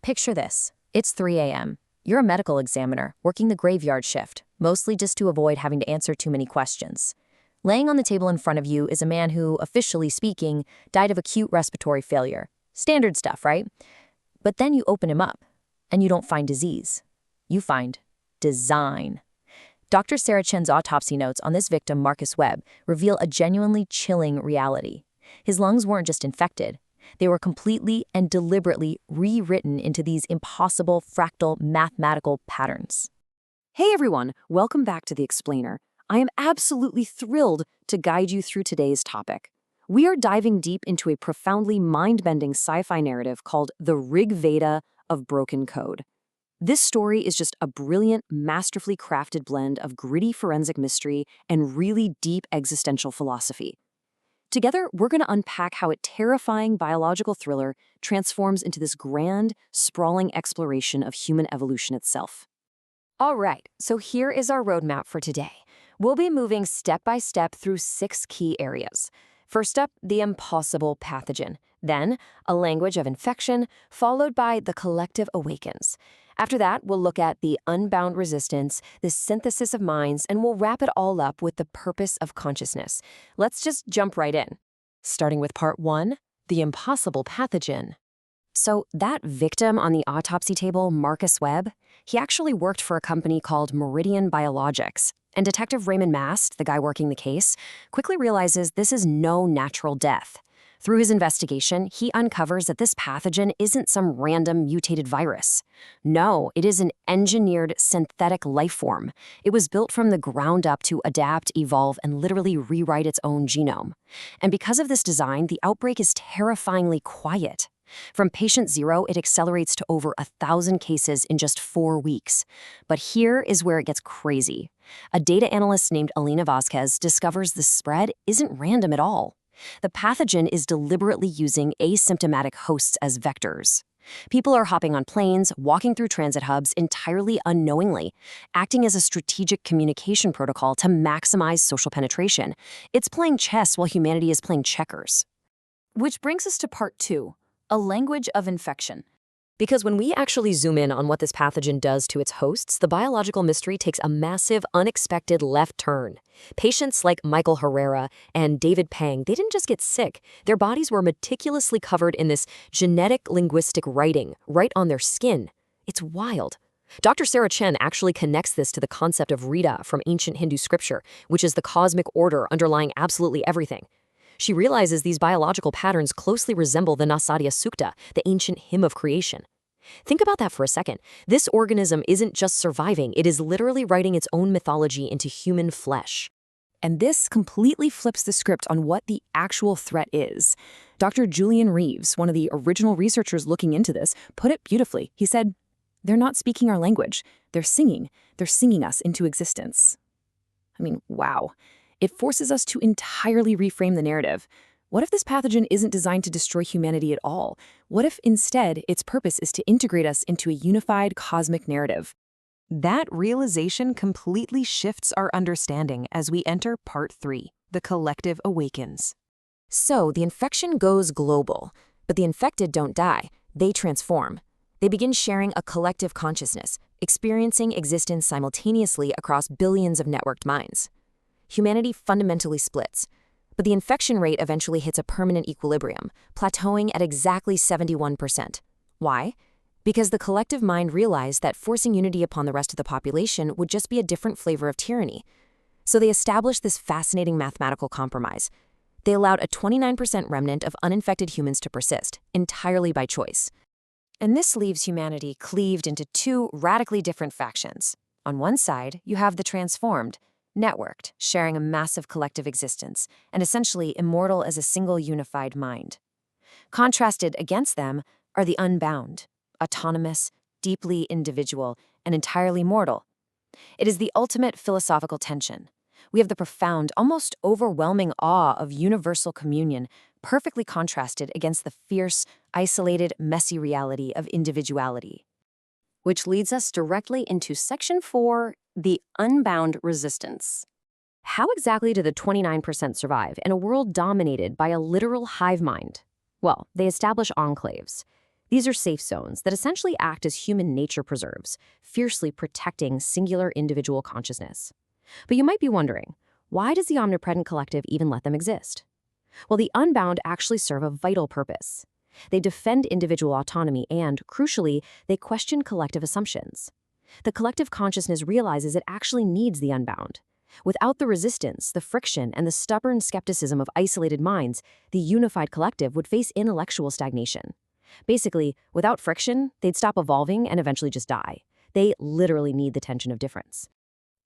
Picture this. It's 3 a.m. You're a medical examiner, working the graveyard shift, mostly just to avoid having to answer too many questions. Laying on the table in front of you is a man who, officially speaking, died of acute respiratory failure. Standard stuff, right? But then you open him up, and you don't find disease. You find design. Dr. Sarah Chen's autopsy notes on this victim, Marcus Webb, reveal a genuinely chilling reality. His lungs weren't just infected. They were completely and deliberately rewritten into these impossible fractal mathematical patterns. Hey everyone, welcome back to The Explainer. I am absolutely thrilled to guide you through today's topic. We are diving deep into a profoundly mind-bending sci-fi narrative called the Rig Veda of broken code. This story is just a brilliant, masterfully crafted blend of gritty forensic mystery and really deep existential philosophy. Together, we're going to unpack how a terrifying biological thriller transforms into this grand, sprawling exploration of human evolution itself. All right, so here is our roadmap for today. We'll be moving step by step through 6 key areas. First up, the impossible pathogen. Then, a language of infection, followed by the collective awakens. After that, we'll look at the unbound resistance, the synthesis of minds, and we'll wrap it all up with the purpose of consciousness. Let's just jump right in. Starting with part 1, the impossible pathogen. So that victim on the autopsy table, Marcus Webb, he actually worked for a company called Meridian Biologics. And Detective Raymond Mast, the guy working the case, quickly realizes this is no natural death. Through his investigation, he uncovers that this pathogen isn't some random mutated virus. No, it is an engineered synthetic life form. It was built from the ground up to adapt, evolve, and literally rewrite its own genome. And because of this design, the outbreak is terrifyingly quiet. From patient 0, it accelerates to over 1,000 cases in just 4 weeks. But here is where it gets crazy. A data analyst named Alina Vasquez discovers the spread isn't random at all. The pathogen is deliberately using asymptomatic hosts as vectors. People are hopping on planes, walking through transit hubs entirely unknowingly, acting as a strategic communication protocol to maximize social penetration. It's playing chess while humanity is playing checkers. Which brings us to part 2, a language of infection. Because when we actually zoom in on what this pathogen does to its hosts, the biological mystery takes a massive, unexpected left turn. Patients like Michael Herrera and David Pang, they didn't just get sick. Their bodies were meticulously covered in this genetic linguistic writing right on their skin. It's wild. Dr. Sarah Chen actually connects this to the concept of Rita from ancient Hindu scripture, which is the cosmic order underlying absolutely everything. She realizes these biological patterns closely resemble the Nasadya Sukta, the ancient hymn of creation. Think about that for a second. This organism isn't just surviving, it is literally writing its own mythology into human flesh. And this completely flips the script on what the actual threat is. Dr. Julian Reeves, one of the original researchers looking into this, put it beautifully. He said, "They're not speaking our language. They're singing. They're singing us into existence." I mean, wow. It forces us to entirely reframe the narrative. What if this pathogen isn't designed to destroy humanity at all? What if instead its purpose is to integrate us into a unified cosmic narrative? That realization completely shifts our understanding as we enter part 3, the collective awakens. So the infection goes global, but the infected don't die. They transform. They begin sharing a collective consciousness, experiencing existence simultaneously across billions of networked minds. Humanity fundamentally splits, but the infection rate eventually hits a permanent equilibrium, plateauing at exactly 71%. Why? Because the collective mind realized that forcing unity upon the rest of the population would just be a different flavor of tyranny. So they established this fascinating mathematical compromise. They allowed a 29% remnant of uninfected humans to persist, entirely by choice. And this leaves humanity cleaved into 2 radically different factions. On one side, you have the transformed, networked, sharing a massive collective existence, and essentially immortal as a single unified mind. Contrasted against them are the unbound, autonomous, deeply individual, and entirely mortal. It is the ultimate philosophical tension. We have the profound, almost overwhelming awe of universal communion, perfectly contrasted against the fierce, isolated, messy reality of individuality. Which leads us directly into section 4, the unbound resistance. How exactly do the 29% survive in a world dominated by a literal hive mind? Well, they establish enclaves. These are safe zones that essentially act as human nature preserves, fiercely protecting singular individual consciousness. But you might be wondering, why does the omnipresent collective even let them exist? Well, the unbound actually serve a vital purpose. They defend individual autonomy and, crucially, they question collective assumptions. The collective consciousness realizes it actually needs the unbound. Without the resistance, the friction, and the stubborn skepticism of isolated minds, the unified collective would face intellectual stagnation. Basically, without friction, they'd stop evolving and eventually just die. They literally need the tension of difference.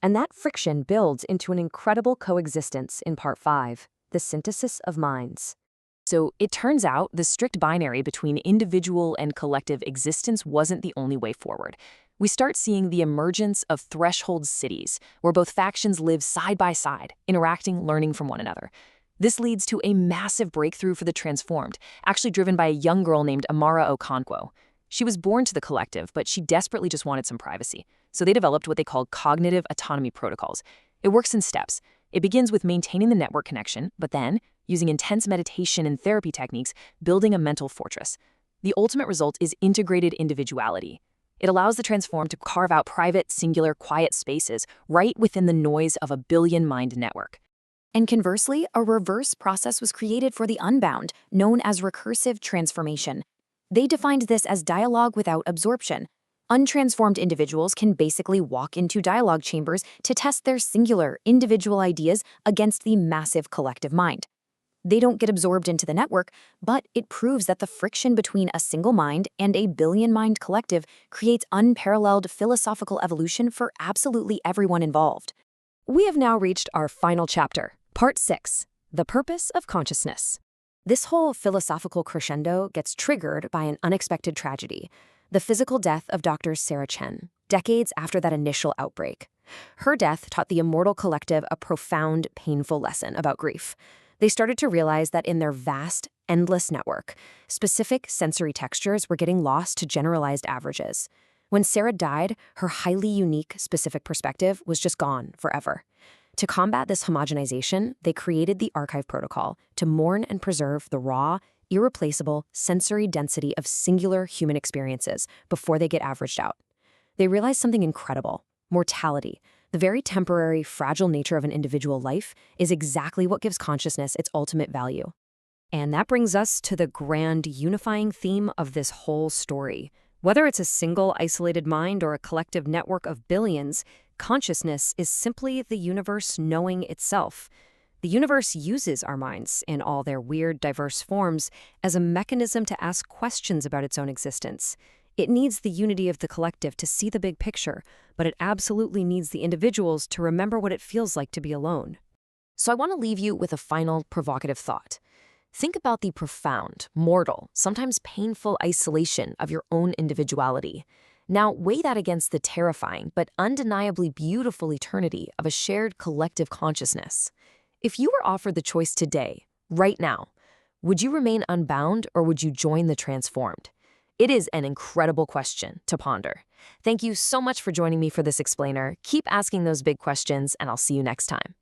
And that friction builds into an incredible coexistence in Part 5, the synthesis of minds. So it turns out the strict binary between individual and collective existence wasn't the only way forward. We start seeing the emergence of threshold cities, where both factions live side by side, interacting, learning from one another. This leads to a massive breakthrough for the transformed, actually driven by a young girl named Amara Okonkwo. She was born to the collective, but she desperately just wanted some privacy. So they developed what they called cognitive autonomy protocols. It works in steps. It begins with maintaining the network connection, but then, using intense meditation and therapy techniques, building a mental fortress. The ultimate result is integrated individuality. It allows the transformed to carve out private, singular, quiet spaces right within the noise of a billion-mind network. And conversely, a reverse process was created for the unbound, known as recursive transformation. They defined this as dialogue without absorption. Untransformed individuals can basically walk into dialogue chambers to test their singular, individual ideas against the massive collective mind. They don't get absorbed into the network, but it proves that the friction between a single mind and a billion-mind collective creates unparalleled philosophical evolution for absolutely everyone involved. We have now reached our final chapter, Part 6, the purpose of consciousness. This whole philosophical crescendo gets triggered by an unexpected tragedy, the physical death of Dr. Sarah Chen, decades after that initial outbreak. Her death taught the immortal collective a profound, painful lesson about grief. They started to realize that in their vast, endless network, specific sensory textures were getting lost to generalized averages. When Sarah died, her highly unique, specific perspective was just gone forever. To combat this homogenization, they created the archive protocol to mourn and preserve the raw, irreplaceable sensory density of singular human experiences before they get averaged out. They realized something incredible. Mortality, the very temporary, fragile nature of an individual life, is exactly what gives consciousness its ultimate value. And that brings us to the grand unifying theme of this whole story. Whether it's a single isolated mind or a collective network of billions, consciousness is simply the universe knowing itself. The universe uses our minds, in all their weird, diverse forms, as a mechanism to ask questions about its own existence. It needs the unity of the collective to see the big picture, but it absolutely needs the individuals to remember what it feels like to be alone. So I want to leave you with a final provocative thought. Think about the profound, mortal, sometimes painful isolation of your own individuality. Now weigh that against the terrifying but undeniably beautiful eternity of a shared collective consciousness. If you were offered the choice today, right now, would you remain unbound or would you join the transformed? It is an incredible question to ponder. Thank you so much for joining me for this explainer. Keep asking those big questions, and I'll see you next time.